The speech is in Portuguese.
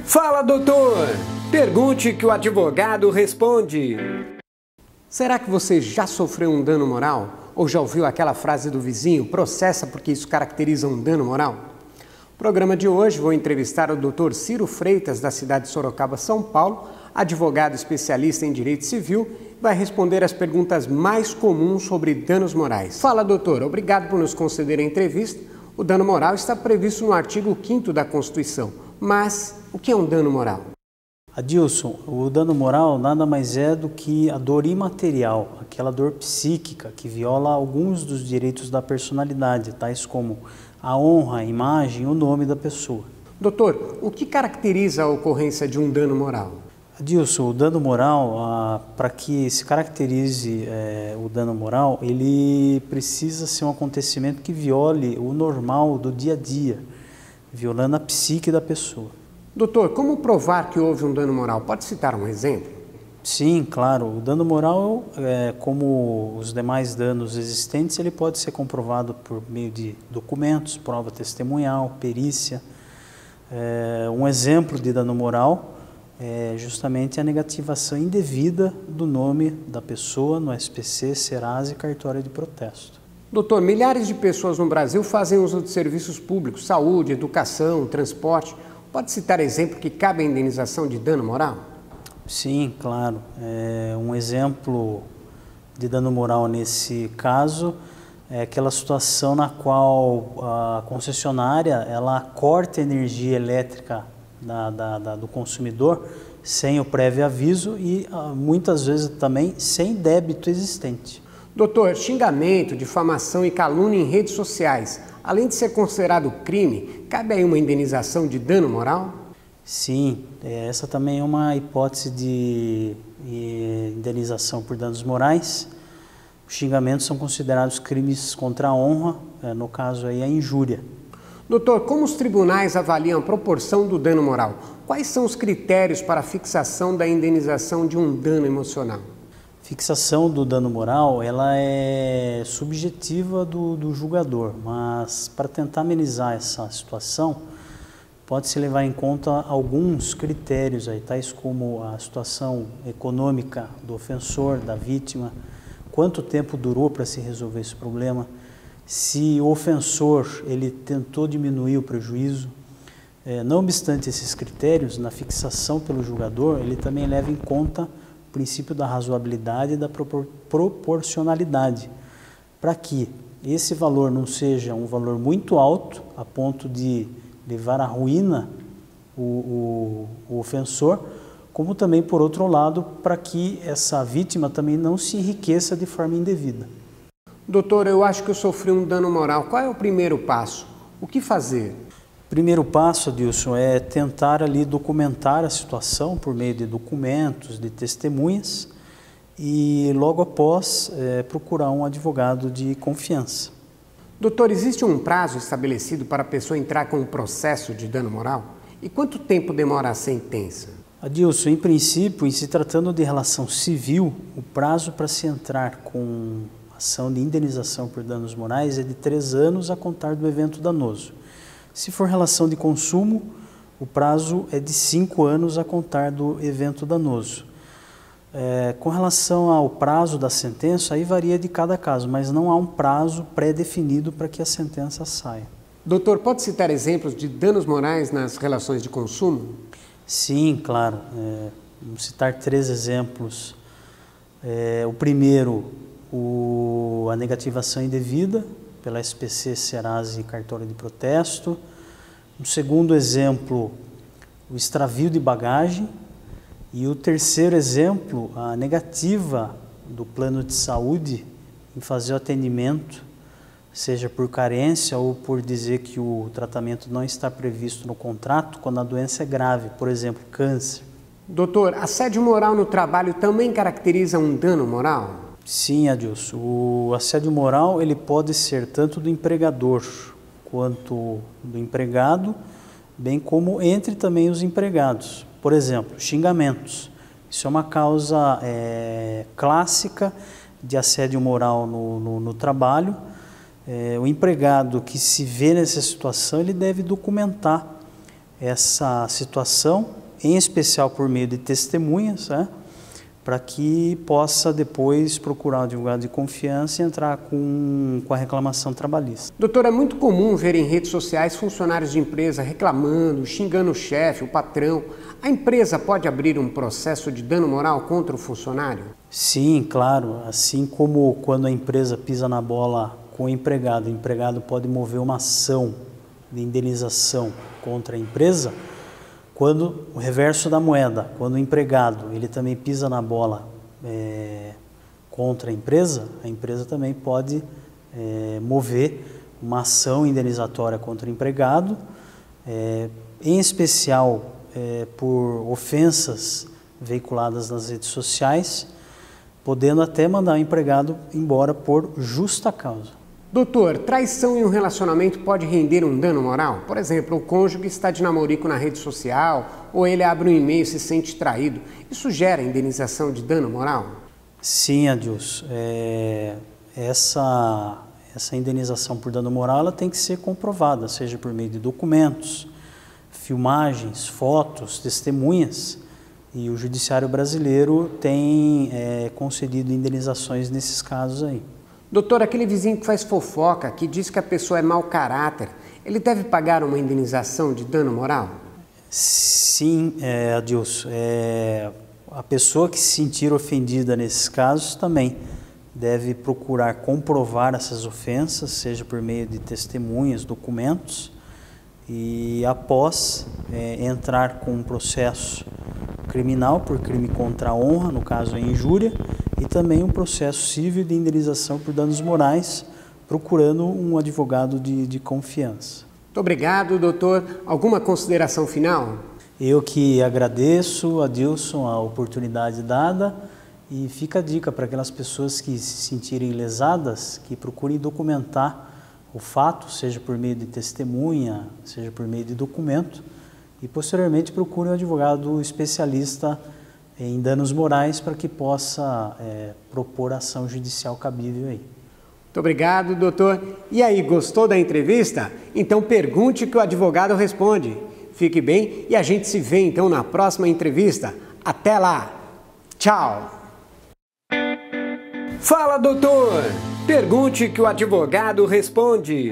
Fala, doutor! Pergunte que o advogado responde. Será que você já sofreu um dano moral? Ou já ouviu aquela frase do vizinho, processa porque isso caracteriza um dano moral? No programa de hoje vou entrevistar o Dr. Ciro Freitas, da cidade de Sorocaba, São Paulo, advogado especialista em direito civil, vai responder as perguntas mais comuns sobre danos morais. Fala, doutor, obrigado por nos conceder a entrevista. O dano moral está previsto no artigo 5º da Constituição. Mas o que é um dano moral? Adilson, o dano moral nada mais é do que a dor imaterial, aquela dor psíquica que viola alguns dos direitos da personalidade, tais como a honra, a imagem, o nome da pessoa. Doutor, o que caracteriza a ocorrência de um dano moral? Adilson, o dano moral, para que se caracterize o dano moral, ele precisa ser um acontecimento que viole o normal do dia a dia, violando a psique da pessoa. Doutor, como provar que houve um dano moral? Pode citar um exemplo? Sim, claro. O dano moral, como os demais danos existentes, ele pode ser comprovado por meio de documentos, prova testemunhal, perícia. Um exemplo de dano moral é justamente a negativação indevida do nome da pessoa no SPC, Serasa e cartório de protesto. Doutor, milhares de pessoas no Brasil fazem uso de serviços públicos, saúde, educação, transporte. Pode citar exemplo que cabe a indenização de dano moral? Sim, claro. Um exemplo de dano moral nesse caso é aquela situação na qual a concessionária ela corta a energia elétrica do consumidor sem o prévio aviso e muitas vezes também sem débito existente. Doutor, xingamento, difamação e calúnia em redes sociais, além de ser considerado crime, cabe aí uma indenização de dano moral? Sim, essa também é uma hipótese de indenização por danos morais. Os xingamentos são considerados crimes contra a honra, no caso aí a injúria. Doutor, como os tribunais avaliam a proporção do dano moral? Quais são os critérios para a fixação da indenização de um dano emocional? Fixação do dano moral, ela é subjetiva do julgador, mas para tentar amenizar essa situação, pode-se levar em conta alguns critérios, aí, tais como a situação econômica do ofensor, da vítima, quanto tempo durou para se resolver esse problema, se o ofensor ele tentou diminuir o prejuízo. Não obstante esses critérios, na fixação pelo julgador, ele também leva em conta o princípio da razoabilidade e da proporcionalidade, para que esse valor não seja um valor muito alto, a ponto de levar à ruína o ofensor, como também, por outro lado, para que essa vítima também não se enriqueça de forma indevida. Doutor, eu acho que eu sofri um dano moral. Qual é o primeiro passo? O que fazer? O primeiro passo, Adilson, é tentar ali documentar a situação por meio de documentos, de testemunhas e logo após procurar um advogado de confiança. Doutor, existe um prazo estabelecido para a pessoa entrar com um processo de dano moral? E quanto tempo demora a sentença? Adilson, em princípio, em se tratando de relação civil, o prazo para se entrar com ação de indenização por danos morais é de 3 anos a contar do evento danoso. Se for relação de consumo, o prazo é de 5 anos a contar do evento danoso. Com relação ao prazo da sentença, aí varia de cada caso, mas não há um prazo pré-definido para que a sentença saia. Doutor, pode citar exemplos de danos morais nas relações de consumo? Sim, claro. Vamos citar 3 exemplos. O primeiro, a negativação indevida pela SPC, Serasa e cartório de protesto. O segundo exemplo, o extravio de bagagem. E o terceiro exemplo, a negativa do plano de saúde em fazer o atendimento, seja por carência ou por dizer que o tratamento não está previsto no contrato, quando a doença é grave, por exemplo, câncer. Doutor, assédio moral no trabalho também caracteriza um dano moral? Sim, Adilson. O assédio moral ele pode ser tanto do empregador quanto do empregado, bem como entre também os empregados. Por exemplo, xingamentos. Isso é uma causa clássica de assédio moral no trabalho. O empregado que se vê nessa situação, ele deve documentar essa situação, em especial por meio de testemunhas, né, para que possa depois procurar um advogado de confiança e entrar com a reclamação trabalhista. Doutor, é muito comum ver em redes sociais funcionários de empresa reclamando, xingando o chefe, o patrão. A empresa pode abrir um processo de dano moral contra o funcionário? Sim, claro. Assim como quando a empresa pisa na bola com o empregado pode mover uma ação de indenização contra a empresa. Quando o reverso da moeda, quando o empregado ele também pisa na bola contra a empresa também pode mover uma ação indenizatória contra o empregado, em especial por ofensas veiculadas nas redes sociais, podendo até mandar o empregado embora por justa causa. Doutor, traição em um relacionamento pode render um dano moral? Por exemplo, o cônjuge está de namorico na rede social ou ele abre um e-mail e se sente traído. Isso gera indenização de dano moral? Sim, Adilson. Essa indenização por dano moral ela tem que ser comprovada, seja por meio de documentos, filmagens, fotos, testemunhas. E o Judiciário brasileiro tem concedido indenizações nesses casos aí. Doutor, aquele vizinho que faz fofoca, que diz que a pessoa é mau caráter, ele deve pagar uma indenização de dano moral? Sim, Adilson. A pessoa que se sentir ofendida nesses casos também deve procurar comprovar essas ofensas, seja por meio de testemunhas, documentos, e após entrar com um processo criminal por crime contra a honra, no caso a injúria, e também um processo civil de indenização por danos morais, procurando um advogado de confiança. Muito obrigado, doutor. Alguma consideração final? Eu que agradeço, Adilson, a oportunidade dada, e fica a dica para aquelas pessoas que se sentirem lesadas, que procurem documentar o fato, seja por meio de testemunha, seja por meio de documento, e posteriormente procurem um advogado especialista em danos morais para que possa propor ação judicial cabível aí. Muito obrigado, doutor. E aí, gostou da entrevista? Então pergunte que o advogado responde. Fique bem e a gente se vê então na próxima entrevista. Até lá! Tchau! Fala, doutor! Pergunte que o advogado responde.